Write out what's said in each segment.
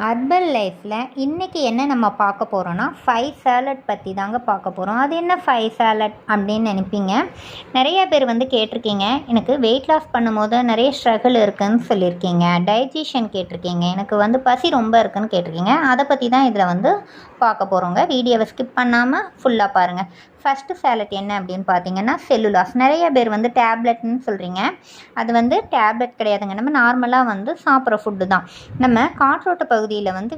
Urban லைஃப்பில் இன்றைக்கி என்ன நம்ம பார்க்க போகிறோன்னா 5 சாலட் பற்றி தாங்க பார்க்க போகிறோம். அது என்ன 5 சாலட் அப்படின்னு நினைப்பீங்க. நிறைய பேர் கேட்டிருக்கீங்க, எனக்கு வெயிட் லாஸ் பண்ணும்போது நிறைய ஸ்ட்ரகிள் இருக்குதுன்னு சொல்லியிருக்கீங்க. டைஜஷன் கேட்டிருக்கீங்க, எனக்கு பசி ரொம்ப இருக்குதுன்னு கேட்டிருக்கீங்க. அதை பற்றி தான் இதில் பார்க்க போகிறோங்க. வீடியோவை ஸ்கிப் பண்ணாமல் ஃபுல்லாக பாருங்கள். ஃபஸ்ட்டு சாலட் என்ன அப்படின்னு பார்த்தீங்கன்னா செல்லுலாஸ். நிறைய பேர் டேப்லெட்னு சொல்கிறீங்க. அது டேப்லெட் கிடையாதுங்க. நம்ம நார்மலாக சாப்பிட்ற ஃபுட்டு தான். நம்ம காற்றோட்ட பகுதியில்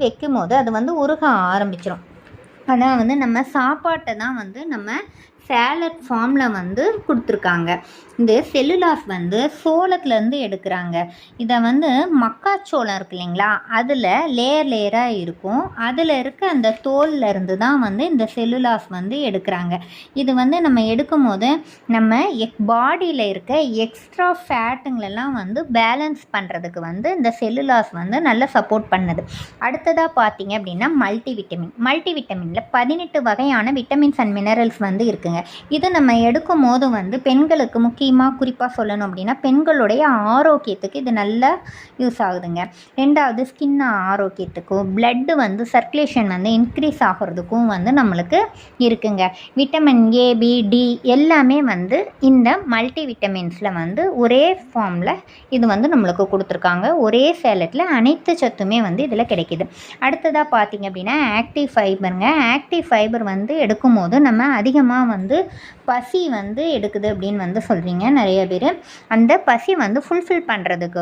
வைக்கும் போது அது உருக ஆரம்பிச்சிடும். ஆனால் நம்ம சாப்பாட்டை தான் நம்ம சேலட் ஃபார்மில் கொடுத்துருக்காங்க. இந்த செல்லுலாஸ் சோளத்துலேருந்து எடுக்கிறாங்க. இதை மக்காச்சோளம் இருக்கு இல்லைங்களா, அதில் லேயராக இருக்கும். அதில் இருக்க அந்த தோலில் இருந்து தான் இந்த செல்லுலாஸ் எடுக்கிறாங்க. இது நம்ம எடுக்கும் போது நம்ம பாடியில் இருக்க எக்ஸ்ட்ரா ஃபேட்டுங்களெல்லாம் பேலன்ஸ் பண்ணுறதுக்கு இந்த செல்லுலாஸ் நல்லா சப்போர்ட் பண்ணுது. அடுத்ததாக பார்த்தீங்க அப்படின்னா மல்டிவிட்டமினில் 18 வகையான விட்டமின்ஸ் அண்ட் மினரல்ஸ் இருக்குங்க. இது நம்ம எடுக்கும் போது பெண்களுக்கு முக்கியமாக குறிப்பாக சொல்லணும் அப்படின்னா பெண்களுடைய ஆரோக்கியத்துக்கு இது நல்லா யூஸ் ஆகுதுங்க. ரெண்டாவது ஸ்கின் ஆரோக்கியத்துக்கும் பிளட்டு சர்க்குலேஷன் இன்க்ரீஸ் ஆகிறதுக்கும் நம்மளுக்கு இருக்குங்க. விட்டமின் ஏ, பி, டி எல்லாமே இந்த மல்டி விட்டமின்ஸில் ஒரே ஃபார்மில் இது நம்மளுக்கு கொடுத்துருக்காங்க. ஒரே சேலட்டில் அனைத்து சத்துமே இதில் கிடைக்கிது. அடுத்ததாக பார்த்தீங்க அப்படின்னா ஆக்டிவ் ஃபைபருங்க. ஆக்டிவ் ஃபைபர் எடுக்கும் போது நம்ம அதிகமாக பசி எடுக்குது அப்படின்னு சொல்கிறீங்க நிறைய பேர். அந்த பசி ஃபுல்ஃபில் பண்ணுறதுக்கு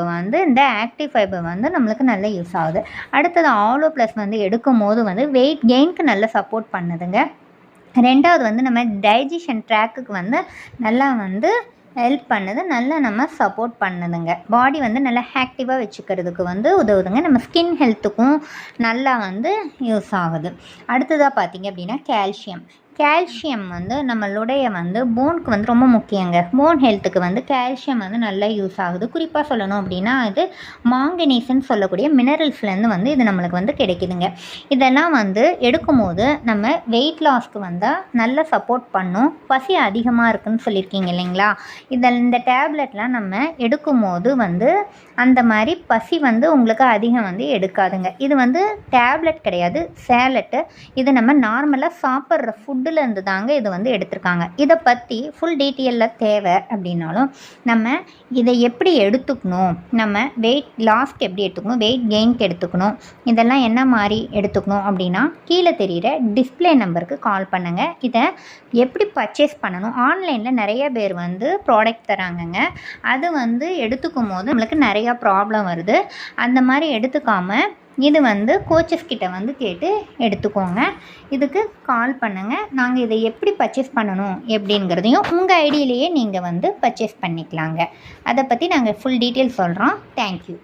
இந்த ஆக்டிவ் ஃபைபர் நம்மளுக்கு நல்ல யூஸ் ஆகுது. அடுத்தது ஆலோ ப்ளஸ் எடுக்கும் போது வெயிட் கெயினுக்கு நல்ல சப்போர்ட் பண்ணுதுங்க. ரெண்டாவது நம்ம டைஜஷன் ட்ராக்குக்கு நல்லா ஹெல்ப் பண்ணுது. நல்லா நம்ம சப்போர்ட் பண்ணுதுங்க. பாடி நல்லா ஆக்டிவாக வச்சுக்கிறதுக்கு உதவுதுங்க. நம்ம ஸ்கின் ஹெல்த்துக்கும் நல்லா யூஸ் ஆகுது. அடுத்ததாக பார்த்தீங்க அப்படின்னா கால்சியம் நம்மளுடைய போனுக்கு ரொம்ப முக்கியங்க. போன் ஹெல்த்துக்கு கால்சியம் நல்லா யூஸ் ஆகுது. குறிப்பாக சொல்லணும் அப்படின்னா இது மாங்கனீஸ்ன்னு சொல்லக்கூடிய மினரல்ஸ்லேருந்து இது நம்மளுக்கு கிடைக்குதுங்க. இதெல்லாம் எடுக்கும் போது நம்ம வெயிட் லாஸ்க்கு நல்லா சப்போர்ட் பண்ணும். பசி அதிகமாக இருக்குதுன்னு சொல்லியிருக்கீங்க இல்லைங்களா, இந்த டேப்லெட்லாம் நம்ம எடுக்கும் போது அந்த மாதிரி பசி உங்களுக்கு அதிகம் எடுக்காதுங்க. இது டேப்லெட் கிடையாது, சேலட்டு. இது நம்ம நார்மலாக சாப்பிட்ற ஃபுட்டுலேருந்து தாங்க இது எடுத்திருக்காங்க. இதை பற்றி ஃபுல் டீட்டெயிலில் தேவை அப்படின்னாலும் நம்ம இதை எப்படி எடுத்துக்கணும், நம்ம வெயிட் லாஸ்க்கு எப்படி எடுத்துக்கணும், வெயிட் கெயின்க்கு எடுத்துக்கணும், இதெல்லாம் என்ன மாதிரி எடுத்துக்கணும் அப்படின்னா கீழே தெரிகிற டிஸ்பிளே நம்பருக்கு கால் பண்ணுங்கள். இதை எப்படி பர்ச்சேஸ் பண்ணணும், ஆன்லைனில் நிறைய பேர் ப்ராடக்ட் தராங்கங்க. அது எடுத்துக்கும் போது நம்மளுக்கு நிறையா ப்ராப்ளம் வருது. அந்த மாதிரி எடுத்துக்காமல் இது கோச்சஸ் கிட்ட கேட்டு எடுத்துக்கோங்க. இதுக்கு கால் பண்ணுங்கள். நாங்கள் இதை எப்படி பர்ச்சேஸ் பண்ணணும் எப்படிங்கிறதையும் உங்கள் ஐடியிலேயே நீங்கள் பர்ச்சேஸ் பண்ணிக்கலாங்க. அதை பற்றி நாங்கள் ஃபுல் டீட்டெயில் சொல்கிறோம். தேங்க்யூ.